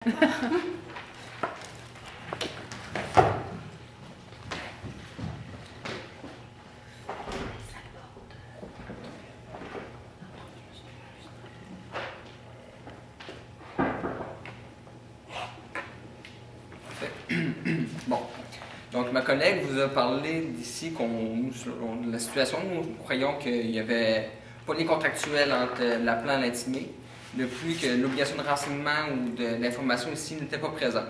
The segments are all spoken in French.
Bon. Donc, ma collègue vous a parlé d'ici de la situation où nous croyons qu'il n'y avait pas de lien contractuel entre l'appelant et l'intimé, de plus que l'obligation de renseignement ou d'information ici n'était pas présente.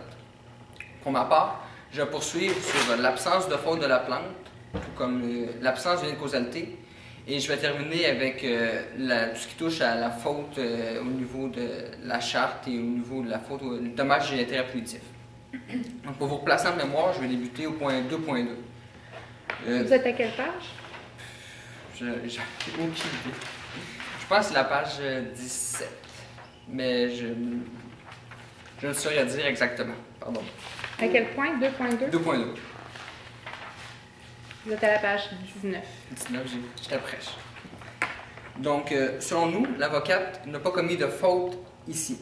Pour ma part, je vais poursuivre sur l'absence de faute de la plante, tout comme l'absence de lien de causalité, et je vais terminer avec tout ce qui touche à la faute au niveau de la charte et au niveau de la faute au dommage et intérêt punitif. Donc, pour vous replacer en mémoire, je vais débuter au point 2.2. Vous êtes à quelle page? J'ai aucune idée. Je pense que c'est la page 17, mais je ne saurais dire exactement. Pardon. À quel point? 2.2? 2.2. Vous êtes à la page 19. 19, j'étais prêche. Donc, selon nous, l'avocate n'a pas commis de faute ici.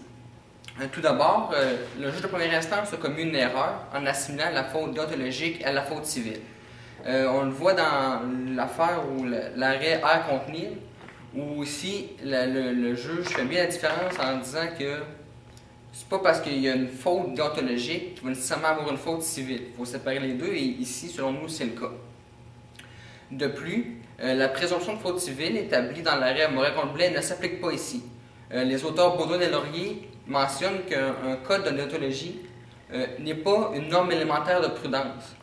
Tout d'abord, le juge de première instance a commis une erreur en assimilant la faute déontologique à la faute civile. On le voit dans l'affaire où l'arrêt R contre Neal, où ici le juge fait bien la différence en disant que c'est pas parce qu'il y a une faute déontologique qu'il va nécessairement avoir une faute civile. Il faut séparer les deux et ici, selon nous, c'est le cas. De plus, la présomption de faute civile établie dans l'arrêt Moret contre Blais ne s'applique pas ici. Les auteurs Baudouin et Laurier mentionnent qu'un code de déontologie n'est pas une norme élémentaire de prudence.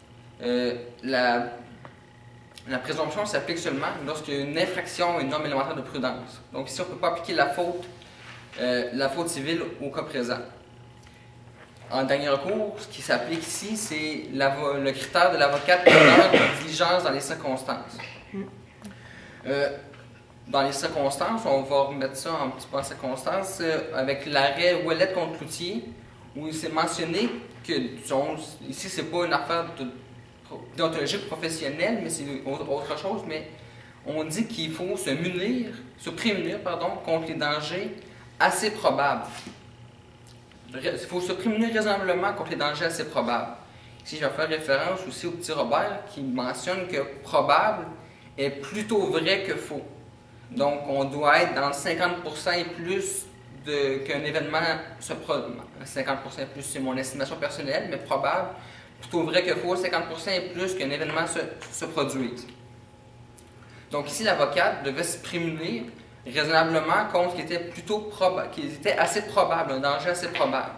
La présomption s'applique seulement lorsqu'il y a une infraction à une norme élémentaire de prudence. Donc ici, on ne peut pas appliquer la faute civile au cas présent. En dernier recours, ce qui s'applique ici, c'est le critère de l'avocate de diligence dans les circonstances. Dans les circonstances, on va remettre ça un petit peu en circonstances, avec l'arrêt Ouellette contre Cloutier, où il s'est mentionné que, ici, c'est pas une affaire déontologique professionnelle, mais c'est autre chose, mais on dit qu'il faut se prémunir contre les dangers assez probables. Il faut se prémunir raisonnablement contre les dangers assez probables. Ici, je vais faire référence aussi au petit Robert qui mentionne que probable est plutôt vrai que faux. Donc, on doit être dans le 50% et plus qu'un événement se produise. 50% et plus, c'est mon estimation personnelle, mais probable, plutôt vrai que faux, 50% et plus qu'un événement se produise. Donc, ici, l'avocate devait se prémunir raisonnablement contre ce qui était assez probable, un danger assez probable.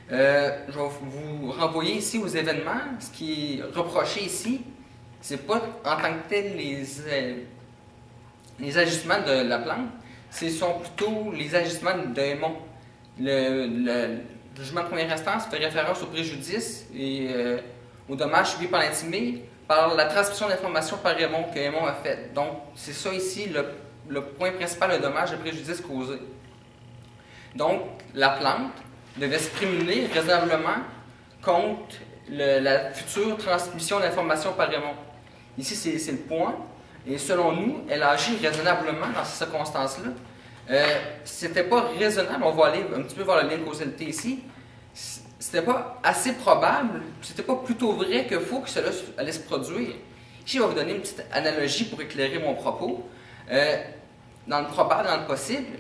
Je vais vous renvoyer ici aux événements. Ce qui est reproché ici, c'est pas en tant que tel les agissements de la plante, ce sont plutôt les agissements de Aymon. Le jugement de première instance fait référence au préjudice et au dommage subi par l'intimé par la transmission d'informations par Aymon que Aymon a fait. Donc, c'est ça ici le point principal, le dommage et préjudice causé. Donc, la plante devait se prémunir raisonnablement contre la future transmission d'informations par Aymon. Ici, c'est le point. Et selon nous, elle a agi raisonnablement dans ces circonstances-là. C'était pas raisonnable, on va aller un petit peu voir le lien de causalité ici. C'était pas assez probable, c'était pas plutôt vrai que faux que cela allait se produire. Ici, je vais vous donner une petite analogie pour éclairer mon propos. Dans le probable, dans le possible,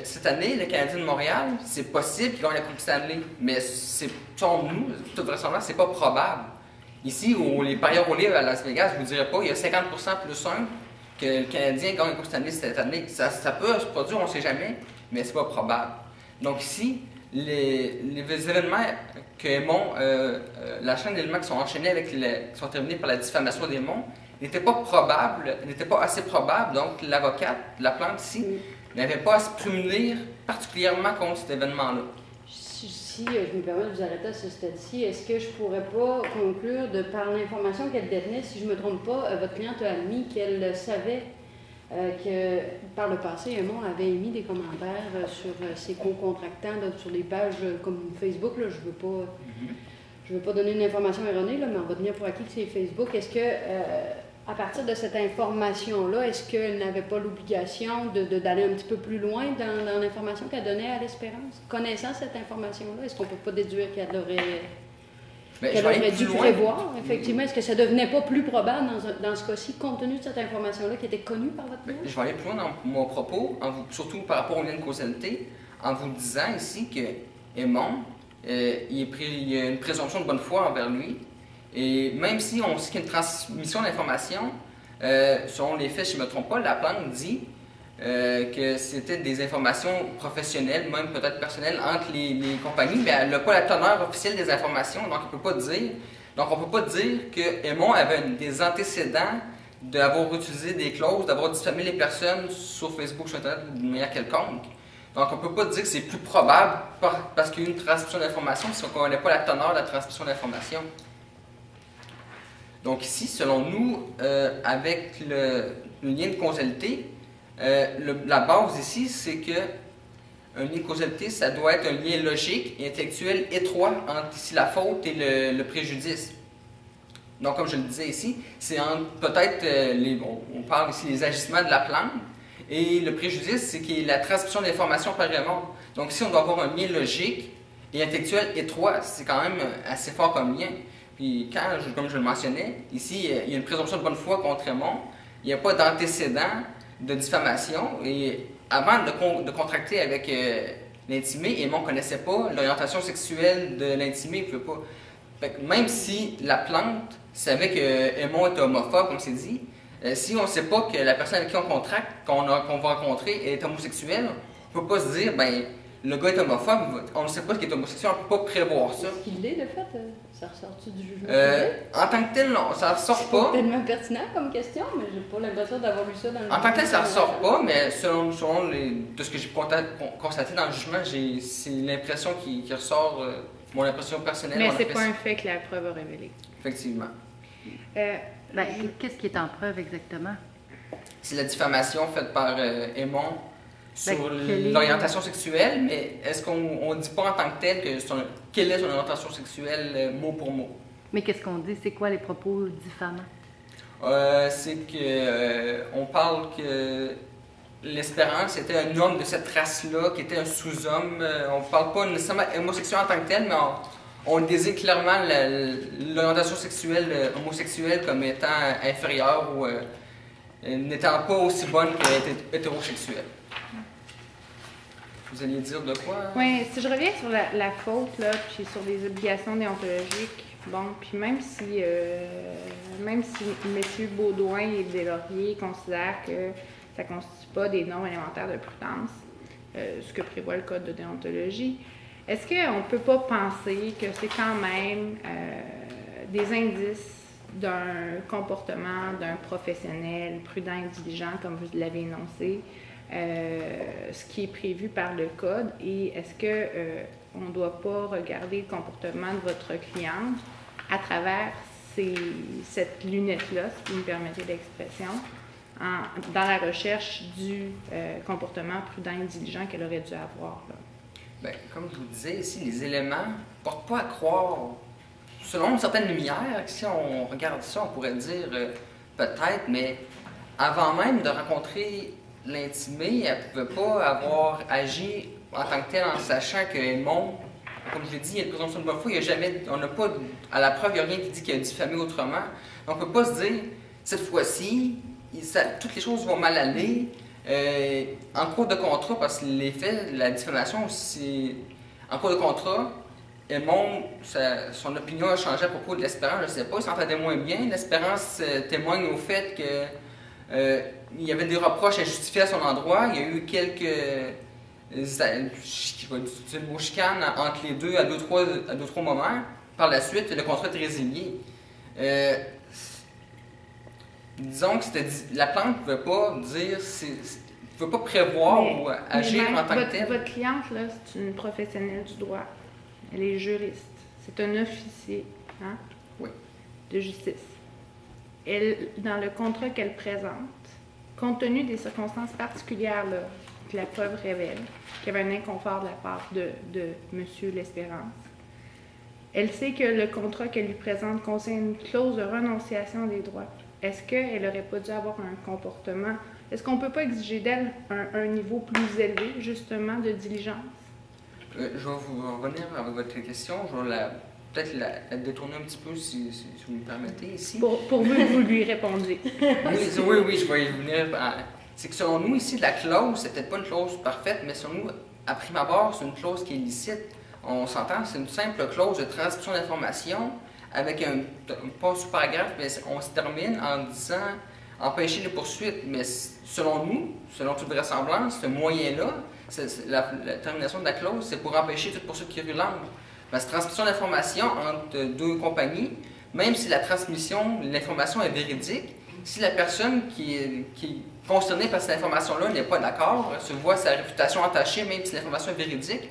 cette année, le Canadien de Montréal, c'est possible qu'il gagne la Coupe Stanley, mais selon nous, de toute vraisemblance, c'est pas probable. Ici, où les parieurs au livre à Las Vegas, je ne vous dirais pas, il y a 50% plus 1 que le Canadien gagne la Coupe Stanley cette année. Ça peut se produire, on ne sait jamais, mais c'est pas probable. Donc ici, les événements que Aymon, la chaîne d'éléments qui sont enchaînés qui sont terminés par la diffamation d'Aymon, n'étaient pas assez probables, donc l'avocate, la plante ici, n'avait pas à se prémunir particulièrement contre cet événement-là. Si je me permets de vous arrêter à ce stade-ci, est-ce que je ne pourrais pas conclure de par l'information qu'elle détenait, si je ne me trompe pas, votre cliente a admis qu'elle savait que par le passé, Aymon avait émis des commentaires sur ses co-contractants, sur les pages comme Facebook, là, je ne veux pas donner une information erronée, là, mais on va tenir pour acquis que c'est Facebook. Est-ce que À partir de cette information-là, est-ce qu'elle n'avait pas l'obligation d'aller un petit peu plus loin dans l'information qu'elle donnait à l'Espérance? Connaissant cette information-là, est-ce qu'on ne peut pas déduire qu'elle aurait dû prévoir, effectivement? Est-ce que ça ne devenait pas plus probable dans ce cas-ci, compte tenu de cette information-là qui était connue par votre client? Je vais aller plus loin dans mon propos, surtout par rapport au lien de causalité, en vous disant ici que Aimon, il y a une présomption de bonne foi envers lui. Et même si on sait qu'il y a une transmission d'informations, selon les faits, si je ne me trompe pas, la plante dit que c'était des informations professionnelles, même peut-être personnelles, entre les compagnies, mais elle n'a pas la teneur officielle des informations, donc on ne peut pas dire que Aimon avait des antécédents d'avoir utilisé des clauses, d'avoir diffamé les personnes sur Facebook, sur Internet, d'une manière quelconque. Donc on ne peut pas dire que c'est plus probable parce qu'il y a eu une transmission d'informations si on ne connaît pas la teneur de la transmission d'informations. Donc ici, selon nous, avec le lien de causalité, la base ici, c'est que un lien de causalité, ça doit être un lien logique et intellectuel étroit entre ici la faute et le préjudice. Donc, comme je le disais ici, c'est peut-être, on parle ici des agissements de la plante, et le préjudice, c'est qu'il y a la transmission d'informations par Raymond. Donc ici, on doit avoir un lien logique et intellectuel étroit. C'est quand même assez fort comme lien. Puis, comme je le mentionnais, ici, il y a une présomption de bonne foi contre Raymond. Il n'y a pas d'antécédent de diffamation. Et avant de contracter avec l'intimé, Aimon ne connaissait pas l'orientation sexuelle de l'intimé. Il ne pouvait pas. Fait que même si la plante savait que Aimon était homophobe, comme c'est dit, si on ne sait pas que la personne avec qui on contracte, qu'on va rencontrer, est homosexuelle, on ne peut pas se dire, ben le gars est homophobe, on ne sait pas ce qu'il est homosexuel, on ne peut pas prévoir ça. Est-ce qu'il l'est, de fait? Ça ressort-tu du jugement? En tant que tel, non, ça ne ressort pas. C'est tellement pertinent comme question, mais j'ai pas l'impression d'avoir lu ça dans le jugement. En tant que tel, ça ne ressort pas, mais selon de ce que j'ai constaté dans le jugement, c'est l'impression qui ressort, mon impression personnelle. Mais ce n'est pas un fait que la preuve a révélé. Effectivement. Qu'est-ce qui est en preuve exactement? C'est la diffamation faite par Aimon sur l'orientation sexuelle, mais est-ce qu'on ne dit pas en tant que tel quelle est son orientation sexuelle mot pour mot? Mais qu'est-ce qu'on dit? C'est quoi les propos diffamants? C'est qu'on parle que l'Espérance était un homme de cette race-là, qui était un sous-homme. On ne parle pas nécessairement homosexuel en tant que tel, mais on désigne clairement l'orientation sexuelle homosexuelle comme étant inférieure ou n'étant pas aussi bonne qu'hétérosexuelle. Vous alliez dire de quoi? Oui, si je reviens sur la faute, là, puis sur les obligations déontologiques, bon, puis même si M. Baudouin et Deslauriers considèrent que ça ne constitue pas des normes élémentaires de prudence, ce que prévoit le Code de déontologie, est-ce qu'on ne peut pas penser que c'est quand même des indices d'un comportement d'un professionnel prudent et diligent, comme vous l'avez énoncé, ce qui est prévu par le Code, et est-ce qu'on ne doit pas regarder le comportement de votre cliente à travers cette lunette-là, si vous me permettez l'expression, dans la recherche du comportement prudent et diligent qu'elle aurait dû avoir, là? Bien, comme je vous disais ici, les éléments ne portent pas à croire. Selon une certaine lumière, si on regarde ça, on pourrait dire peut-être, mais avant même de rencontrer l'intimé, elle ne pouvait pas avoir agi en tant que telle en sachant que Aimon, comme je l'ai dit, il y a une présomption de bonne foi, on n'a pas, à la preuve, il n'y a rien qui dit qu'il a diffamé autrement. Donc on ne peut pas se dire, cette fois-ci, toutes les choses vont mal aller. En cours de contrat, parce que les faits, la diffamation, c'est en cours de contrat, Aimon, son opinion a changé à propos de l'Espérance, je ne sais pas, il s'entendait moins bien. L'Espérance témoigne au fait qu'il y avait des reproches injustifiés à son endroit. Il y a eu quelques chicanes entre les deux à deux, trois moments. Par la suite, le contrat est résilié. Disons que la plante ne pouvait pas dire, ne pouvait pas prévoir ou agir en tant que tel. Votre cliente, là, c'est une professionnelle du droit. Elle est juriste. C'est un officier, hein, oui, de justice. Elle, dans le contrat qu'elle présente, compte tenu des circonstances particulières là, que la preuve révèle, qu'il y avait un inconfort de la part de M. L'Espérance, elle sait que le contrat qu'elle lui présente contient une clause de renonciation des droits. est-ce qu'elle n'aurait pas dû avoir un comportement? Est-ce qu'on ne peut pas exiger d'elle un niveau plus élevé, justement, de diligence? Je vais vous revenir avec votre question. Je vais peut-être la détourner un petit peu, si vous me permettez, ici. Pourvu que vous lui répondiez. Oui, je vais y venir. C'est que selon nous, ici, la clause, c'est peut-être pas une clause parfaite, mais selon nous, à prime abord, c'est une clause qui est licite. On s'entend, c'est une simple clause de transmission d'informations avec pas un sous-paragraphe, mais on se termine en disant empêcher les poursuites. Mais selon nous, selon toute vraisemblance, ce moyen-là, la termination de la clause, c'est pour empêcher toute poursuite querulante. Parce que transmission d'informations entre deux compagnies, même si la transmission de l'information est véridique, si la personne qui est concernée par cette information-là n'est pas d'accord, se voit sa réputation entachée, même si l'information est véridique,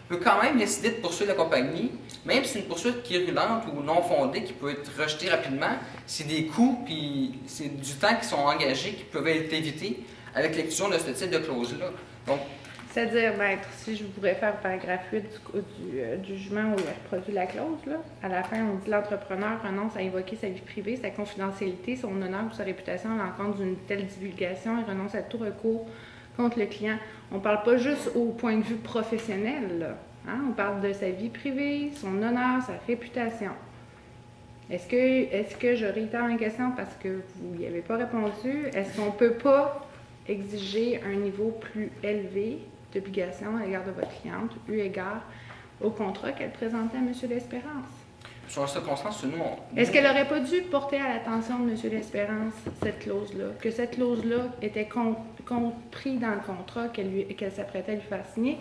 peut quand même décider de poursuivre la compagnie, même si c'est une poursuite querulante ou non fondée qui peut être rejetée rapidement, c'est des coûts puis c'est du temps qui sont engagés qui peuvent être évités avec l'exécution de ce type de clause-là. Donc, c'est-à-dire, maître, si je voudrais faire le paragraphe 8 du jugement où il reproduit la clause, là, à la fin, on dit l'entrepreneur renonce à évoquer sa vie privée, sa confidentialité, son honneur ou sa réputation à l'encontre d'une telle divulgation et renonce à tout recours contre le client. On ne parle pas juste au point de vue professionnel, là, hein? On parle de sa vie privée, son honneur, sa réputation. Est-ce que je réitère ma question parce que vous n'y avez pas répondu? Est-ce qu'on ne peut pas exiger un niveau plus élevé d'obligation à l'égard de votre cliente, eu égard au contrat qu'elle présentait à M. L'Espérance? sur la circonstance, nous, Est-ce qu'elle n'aurait pas dû porter à l'attention de M. L'Espérance cette clause-là, que cette clause-là était comprise dans le contrat qu'elle s'apprêtait à lui faire signer,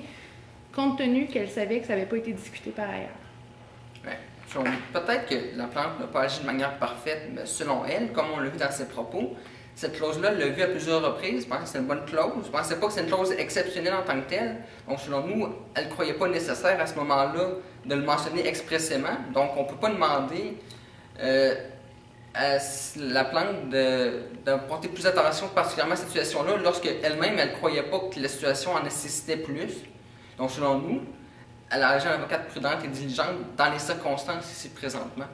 compte tenu qu'elle savait que ça n'avait pas été discuté par ailleurs? Bien, peut-être que la plante n'a pas agi de manière parfaite, mais selon elle, comme on l'a vu dans ses propos, cette clause-là, elle l'a vue à plusieurs reprises. Je pensais que c'était une bonne clause. Je ne pensais pas que c'est une clause exceptionnelle en tant que telle. Donc, selon nous, elle ne croyait pas nécessaire à ce moment-là de le mentionner expressément. Donc, on ne peut pas demander à la plante de porter plus attention particulièrement à cette situation-là lorsqu'elle-même, elle ne croyait pas que la situation en nécessitait plus. Donc, selon nous, elle a agi en avocate prudente et diligente dans les circonstances ici présentement.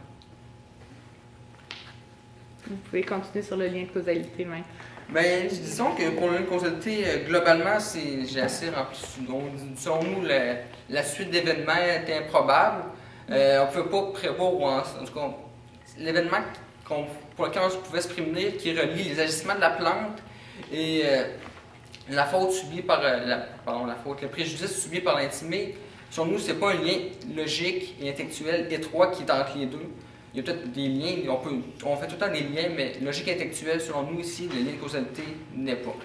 Vous pouvez continuer sur le lien de causalité, même. Bien, disons que pour le lien de causalité, globalement, j'ai assez rempli. Donc, selon nous, la suite d'événements était improbable. On ne pouvait pas prévoir, en tout cas, l'événement pour lequel on pouvait se prémunir, qui relie les agissements de la plante et la faute subie par le préjudice subi par l'intimé. Selon nous, ce n'est pas un lien logique et intellectuel étroit qui est entre les deux. Il y a peut-être des liens, on fait tout le temps des liens, mais logique et intellectuelle, selon nous ici, le lien de causalité n'est pas.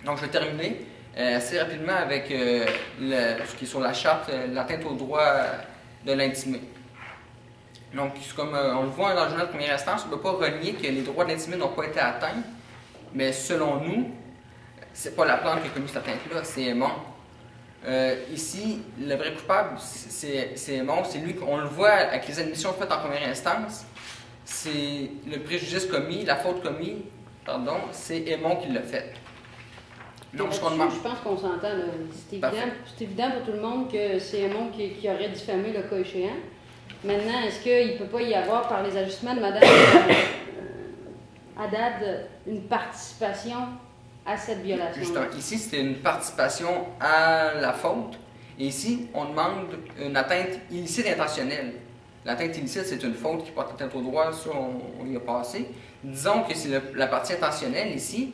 Donc, je vais terminer assez rapidement avec ce qui est sur la charte, l'atteinte au droit de l'intimé. Donc, comme on le voit dans le journal de première instance, on ne peut pas renier que les droits de l'intimé n'ont pas été atteints, mais selon nous, c'est pas la plante qui a commis cette atteinte-là, c'est Aymon. Ici, le vrai coupable, c'est Aymon, c'est lui qu'on le voit avec les admissions faites en première instance. C'est le préjudice commis, la faute commise, c'est Aymon qui l'a fait. Donc, je pense qu'on s'entend. C'est évident pour tout le monde que c'est Aymon qui aurait diffamé le cas échéant. Maintenant, est-ce qu'il ne peut pas y avoir, par les ajustements de Mme Haddad, une participation à cette violation? Justement, ici, c'était une participation à la faute. Et ici, on demande une atteinte illicite intentionnelle. L'atteinte illicite, c'est une faute qui porte atteinte au droit, ça, on y a passé. Disons que c'est la partie intentionnelle ici.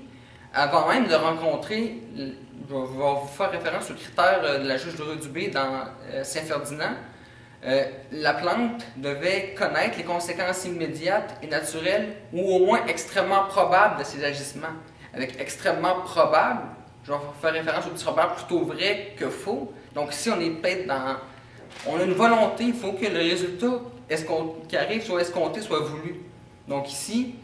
Avant même de rencontrer, je vais vous faire référence aux critères de la juge Laura Dubé dans Saint-Ferdinand. La plante devait connaître les conséquences immédiates et naturelles ou au moins extrêmement probables de ses agissements. Avec extrêmement probable, je vais faire référence au petit Robert, plutôt vrai que faux. Donc si on est peut-être on a une volonté, il faut que le résultat qui arrive soit escompté, soit voulu. Donc ici,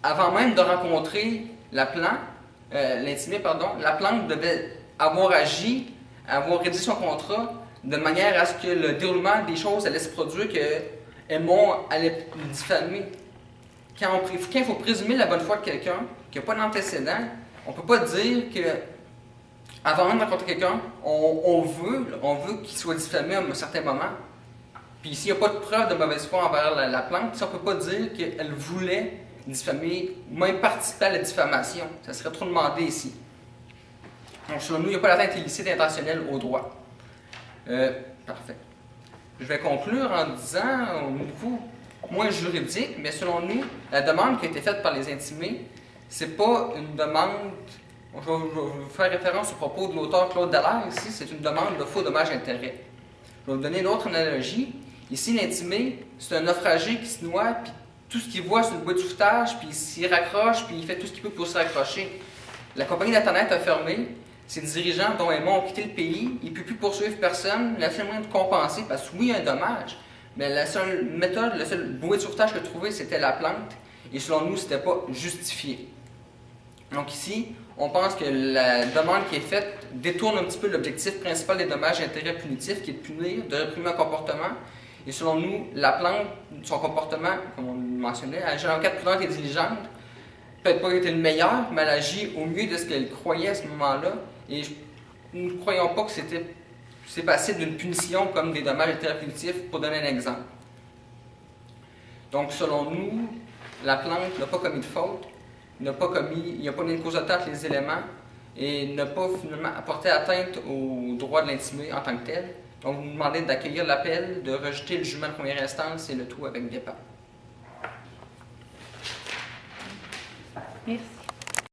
avant même de rencontrer l'intimé, la plante devait avoir agi, avoir rédigé son contrat de manière à ce que le déroulement des choses allait se produire, que Aymon allait le diffamer. Quand il faut présumer la bonne foi de quelqu'un, qu'il n'y a pas d'antécédent, on ne peut pas dire que, avant même de rencontrer quelqu'un, on veut qu'il soit diffamé à un certain moment. Puis s'il n'y a pas de preuve de mauvaise foi envers la plante, on ne peut pas dire qu'elle voulait diffamer ou même participer à la diffamation. Ça serait trop demandé ici. Donc, selon nous, il n'y a pas d'atteinte illicite intentionnelle au droit. Parfait. Je vais conclure en disant, au niveau moins juridique, mais selon nous, la demande qui a été faite par les intimés, c'est pas une demande. Je vais vous faire référence au propos de l'auteur Claude Dallaire ici, c'est une demande de faux dommage d'intérêt. Je vais vous donner une autre analogie. Ici, l'intimé, c'est un naufragé qui se noie, puis tout ce qu'il voit, c'est une bouée de sauvetage, puis il s'y raccroche, puis il fait tout ce qu'il peut pour se raccrocher. La compagnie d'Internet a fermé. Ses dirigeants, dont Aymon, ont quitté le pays. Il ne peut plus poursuivre personne. La seule moyen de compenser, parce que oui, il y a un dommage, mais la seule méthode, la seule bouée de sauvetage qu'il a trouvée, c'était la plainte. Et selon nous, ce n'était pas justifié. Donc ici, on pense que la demande qui est faite détourne un petit peu l'objectif principal des dommages et intérêts punitifs, qui est de punir, de réprimer un comportement. Et selon nous, la plainte, son comportement, comme on le mentionnait, elle agit en cas prudente et diligente. Peut-être pas été le meilleur, mais elle agit au mieux de ce qu'elle croyait à ce moment-là. Et nous ne croyons pas que c'est passible d'une punition comme des dommages et intérêts punitifs, pour donner un exemple. Donc, selon nous, la plainte n'a pas commis de faute, il n'y a pas donné une cause de tort les éléments et n'a pas finalement apporté atteinte au droit de l'intimé en tant que tel. Donc, vous nous demandez d'accueillir l'appel, de rejeter le jugement de première instance et le tout avec départ. Merci.